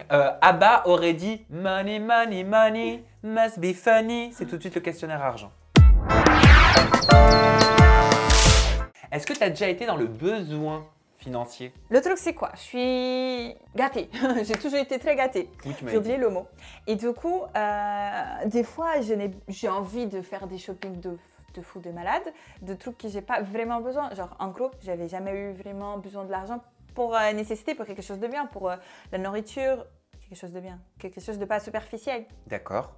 Abba aurait dit money, money, money, must be funny. C'est tout de suite le questionnaire argent. Est-ce que tu as déjà été dans le besoin financier? Le truc, c'est quoi? Je suis gâtée. J'ai toujours été très gâtée. Oui, tu m'as J'ai dit. oublié le mot. Et du coup, des fois, j'ai envie de faire des shoppings de fou, de malade, de trucs que j'ai pas vraiment besoin. Genre, en gros, j'avais jamais eu vraiment besoin de l'argent pour nécessité, pour quelque chose de bien, pour la nourriture, quelque chose de bien, quelque chose de pas superficiel. D'accord.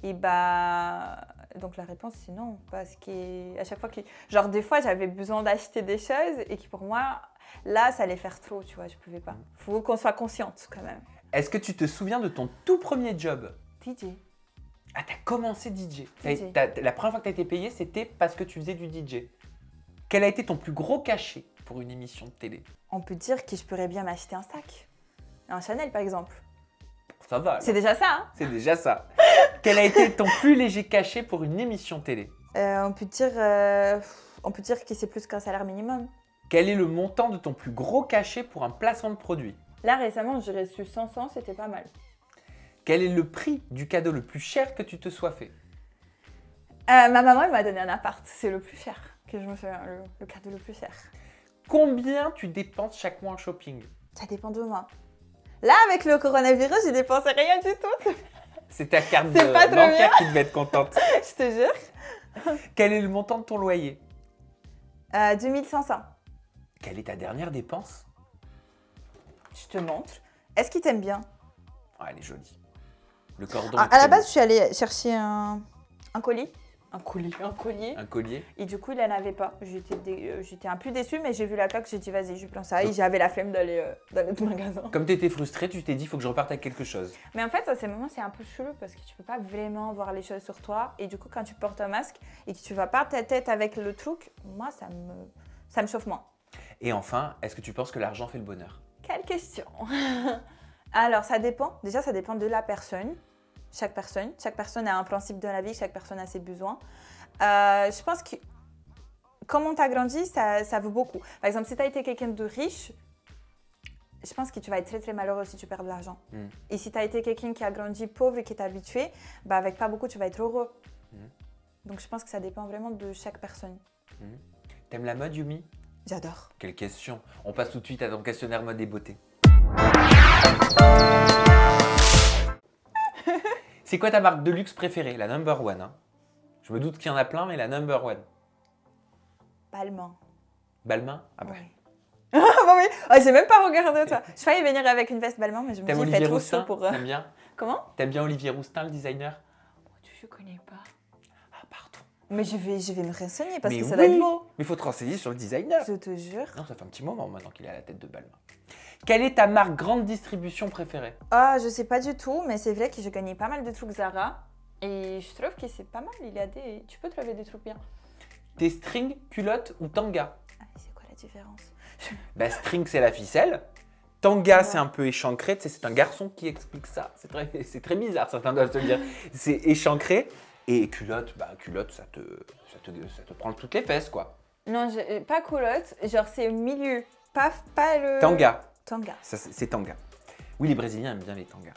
Et bah, donc la réponse c'est non, parce que à chaque fois que, genre des fois j'avais besoin d'acheter des choses et que pour moi, là ça allait faire trop, tu vois, je pouvais pas. Faut qu'on soit consciente quand même. Est-ce que tu te souviens de ton tout premier job? DJ. Ah, t'as commencé DJ. DJ. La première fois que t'as été payé, c'était parce que tu faisais du DJ. Quel a été ton plus gros cachet pour une émission de télé? On peut dire que je pourrais bien m'acheter un sac, un Chanel par exemple. Ça va. C'est déjà ça, hein? C'est déjà ça. Quel a été ton plus léger cachet pour une émission télé? On peut dire que c'est plus qu'un salaire minimum. Quel est le montant de ton plus gros cachet pour un placement de produit? Là récemment j'ai reçu 500, c'était pas mal. Quel est le prix du cadeau le plus cher que tu te sois fait? Ma maman elle m'a donné un appart, c'est le plus cher que je me fais, le cadeau le plus cher. Combien tu dépenses chaque mois en shopping? Ça dépend de moi. Là, avec le coronavirus, j'ai dépensé rien du tout. C'est ta carte C'est pas trop bancaire bien. qui devait être contente. Je te jure. Quel est le montant de ton loyer? 2500. Quelle est ta dernière dépense? Je te montre. Est-ce qu'il t'aime bien? Ah, elle est jolie. Le cordon. À est très la base, beau. je suis allée chercher un colis. Un collier. Un collier. Et du coup, il n'en avait pas. J'étais un peu déçue, mais j'ai vu la plaque, j'ai dit vas-y, je prends ça. Et j'avais la flemme d'aller dans l'autre magasin. Comme tu étais frustrée, tu t'es dit il faut que je reparte avec quelque chose. Mais en fait, à ces moments, c'est un peu chelou parce que tu peux pas vraiment voir les choses sur toi. Et du coup, quand tu portes un masque et que tu vas pas ta tête avec le truc, moi, ça me chauffe moins. Et enfin, est-ce que tu penses que l'argent fait le bonheur? Quelle question. Alors, ça dépend. Déjà, ça dépend de la personne. Chaque personne a un principe de la vie, chaque personne a ses besoins. Je pense que comment tu as grandi, ça vaut beaucoup. Par exemple, si tu as été quelqu'un de riche, je pense que tu vas être très très malheureux si tu perds de l'argent. Et si tu as été quelqu'un qui a grandi pauvre et qui est habitué, bah avec pas beaucoup, tu vas être heureux. Donc je pense que ça dépend vraiment de chaque personne. T'aimes la mode, Yumi? J'adore. Quelle question. On passe tout de suite à ton questionnaire mode et beauté. C'est quoi ta marque de luxe préférée? La number one. Hein. Je me doute qu'il y en a plein, mais la number one. Balmain. Balmain? Ah bah. Ouais. Ah bah oui, oh, j'ai même pas regardé toi. Je failli venir avec une veste Balmain, mais je me T'aimes dis Olivier fait trop Roustin? chaud pour. T'aimes bien? Comment? T'aimes bien Olivier Roustin, le designer? Je connais pas. Ah, pardon. Mais je vais me renseigner parce Mais que ça doit oui, être beau. mais il faut te renseigner sur le designer. Je te jure. Non, ça fait un petit moment maintenant qu'il est à la tête de Balmain. Quelle est ta marque grande distribution préférée? Ah, je sais pas du tout, mais c'est vrai que je gagnais pas mal de trucs Zara. Et je trouve que c'est pas mal. Tu peux trouver des trucs bien. Tes strings, culottes ou tanga? Ah, c'est quoi la différence? Bah, string, c'est la ficelle. Tanga, Ouais. c'est un peu échancré. Tu sais, c'est un garçon qui explique ça. C'est très bizarre, certains doivent te le dire. C'est échancré. Et culotte, bah, culotte, ça te prend toutes les fesses, quoi. Non, pas culotte. Genre, c'est au milieu. Pas le. Tanga. Tanga. Ça, c'est tanga. Oui, les Brésiliens aiment bien les tangas.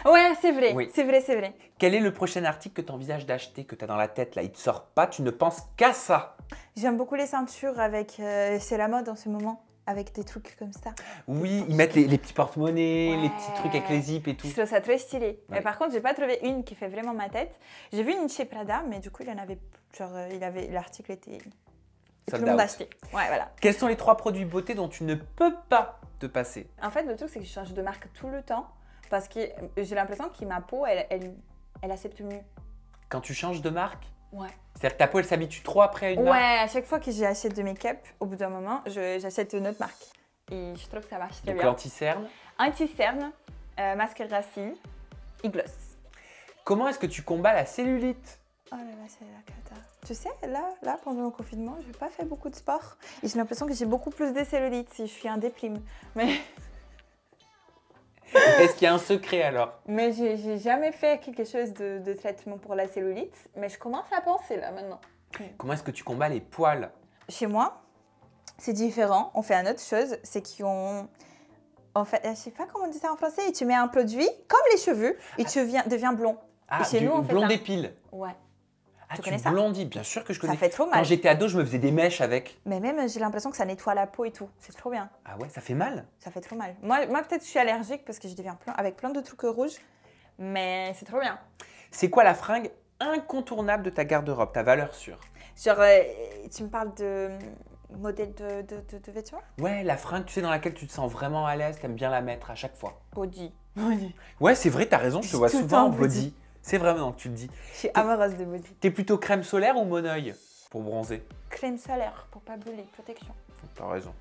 Ouais, c'est vrai. Oui. C'est vrai, c'est vrai. Quel est le prochain article que tu envisages d'acheter, que tu as dans la tête, là? Il te sort pas, tu ne penses qu'à ça. J'aime beaucoup les ceintures avec. C'est la mode en ce moment. Avec des trucs comme ça. Oui, ils mettent les petits porte-monnaies, les Ouais. petits trucs avec les zips et tout. Je trouve ça très stylé. Mais Ouais. par contre, j'ai pas trouvé une qui fait vraiment ma tête. J'ai vu une chez Prada, mais du coup, il en avait. Genre, l'article était. Et tout Sold le monde out. a acheté. Ouais, voilà. Quels sont les 3 produits beauté dont tu ne peux pas te passer? En fait, le truc, c'est que je change de marque tout le temps. Parce que j'ai l'impression que ma peau, elle accepte mieux. Quand tu changes de marque, Ouais. c'est-à-dire que ta peau, elle s'habitue trop après à une marque? Ouais, à chaque fois que j'achète de make-up, au bout d'un moment, j'achète une autre marque. Et je trouve que ça marche très Donc bien. l'anti-cerne. Anti-cerne, mascara cils et gloss. Comment est-ce que tu combats la cellulite? Oh là là, c'est la cata. Tu sais, là, pendant le confinement, je n'ai pas fait beaucoup de sport. Et j'ai l'impression que j'ai beaucoup plus de cellulite si je suis un déprime. Mais Est-ce qu'il y a un secret alors? j'ai jamais fait quelque chose de traitement pour la cellulite. Mais je commence à penser là maintenant. Comment est-ce que tu combats les poils? Chez moi, c'est différent. On fait une autre chose, c'est qu'on En fait, je sais pas comment on dit ça en français. Et tu mets un produit, comme les cheveux, et tu deviens blond. Ah, et chez nous, on fait blond ça. d'épile. Ouais. Ah, Tu tu connais ça? blondis, bien sûr que je connais. Ça fait trop Quand mal. j'étais ado, je me faisais des mèches avec. Mais même, j'ai l'impression que ça nettoie la peau et tout. C'est trop bien. Ah ouais, ça fait mal? Ça fait trop mal. Moi peut-être, je suis allergique parce que je deviens avec plein de trucs rouges. Mais c'est trop bien. C'est quoi la fringue incontournable de ta garde-robe, ta valeur sûre? Genre, tu me parles de modèle de vêtements? Ouais, la fringue, tu sais, dans laquelle tu te sens vraiment à l'aise, t'aimes bien la mettre à chaque fois. Body. Ouais, c'est vrai, t'as raison, je te vois Tout le souvent temps en body. body. C'est vraiment que tu le dis. Je suis amoureuse de body. T'es plutôt crème solaire ou mon-œil pour bronzer? Crème solaire pour pas brûler, protection. T'as raison.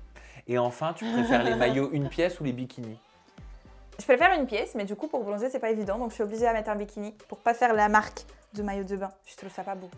Et enfin, tu préfères les maillots une pièce ou les bikinis? Je préfère une pièce, mais du coup, pour bronzer, c'est pas évident. Donc, je suis obligée à mettre un bikini pour pas faire la marque de maillot de bain. Je trouve ça pas beau.